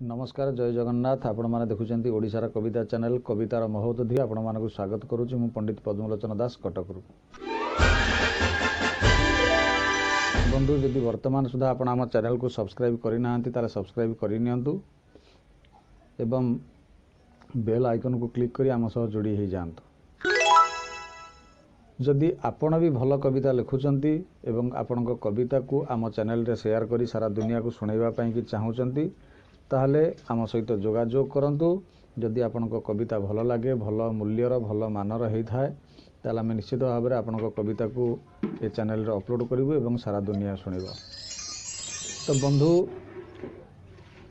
नमस्कार जय जगन्नाथ आपण मैंने देखुं ओडिशार कविता चैनल कवितार महोदधि आपण मानक स्वागत करुच्ची मु पंडित पद्मलोचन दास कटकरू। बंधु जदि वर्तमान सुधा आपण आम चैनल को सब्सक्राइब करना ताले सब्सक्राइब करनियंतु एवं बेल आइकन को क्लिक करी आम सह जोड़ी हो जातु। जदि आपण भी भल कविता लिखुंट एवं आपण कविता को आम चैनल रे शेयर करी सारा दुनिया को सुनाइबा पई कि चाहूचंती ताहले आम सहित जोगाजोग करंतु। जदि आपण कविता भल लगे भल मूल्यर भल मानर होता है ताहले आम निश्चित भाव में आपण कविता को ये चैनल रे अपलोड करूँ एवं सारा दुनिया शुणव। तो बंधु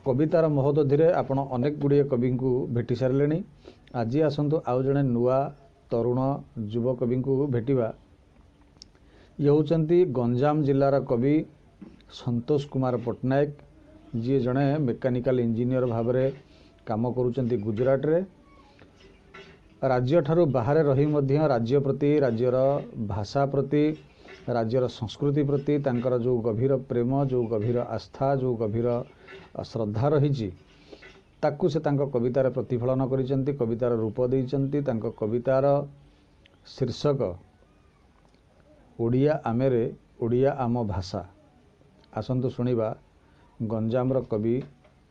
कवितार महोदधि रे आपण अनेक गुड़िए कवि को भेटी सारे। आज आसतु आउ जड़े नुआ तरुण युव कवि को भेटिबा। ये होचंती गंजाम जिलार कवि संतोष कुमार पट्टनायक जी जड़े मेकानिकल इंजीनियर भाव में काम करुचंती गुजरात रे। राज्य ठारू बाहर रही मध्य राज्य प्रति राज्यर भाषा प्रति राज्यर संस्कृति प्रति तांकर जो गभीर प्रेम जो गभीर आस्था जो गभीर श्रद्धा रही ताकू से तांको कवितार प्रतिफलन करिसेंती कवितार रूप देइसेंती। तांको कवितार शीर्षक ओडिया आमेरे ओडिया आम भाषा। आसंतु सुनिबा गंजामर कवि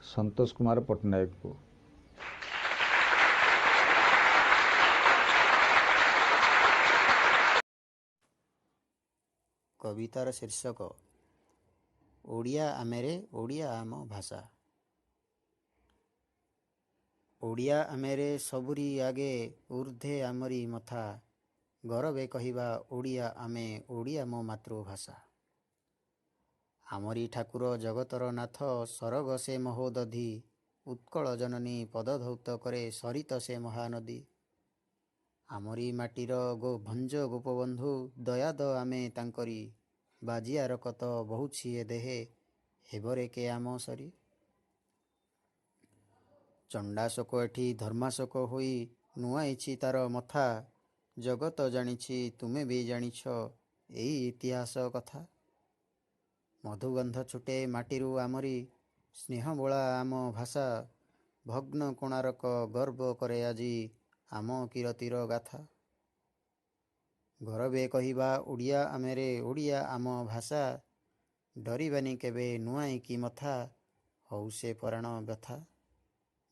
संतोष कुमार पट्टनायक को। कवितार शीर्षक ओडिया आमेरे ओडिया आम भाषा। ओडिया आमेरे सबुरी आगे ऊर्ध्वे आमरी मथा गौरवे कहिबा ओडिया आमे ओडिया मो मातृभाषा। आमरी ठाकुर जगतर नाथ सरग से महोदधि उत्कल जननी पदधौत करे सरित से महानदी। आमरी माटीर गो भंज गोपबंधु दयाद आमे तांकरी बाजियार कत बहुछिए देहे हेबरे के आम सरी। चंडाशोक एठी धर्माशोक होई नुआइछि तार मथा जगत जानिछि तुमे भी जानिछ एई इतिहास कथा। मधुगंध छुटे माटीरू आमरी स्नेह बोला आम भाषा भग्न कोणारक गर्व करे आजी आम किरतीर गाथा। गौरवे कहिबा ओडिया आमेरे ओडिया आम भाषा डरिबानी केबे नुआइकी मथा हौ से पराण व्यथा।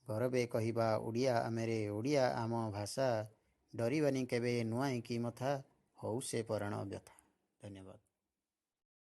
गौरवे कहिबा ओडिया आमेरे ओडिया आम भाषा डरिबानी केबे नुआइकी मथा हौ से पराण व्यथा। धन्यवाद।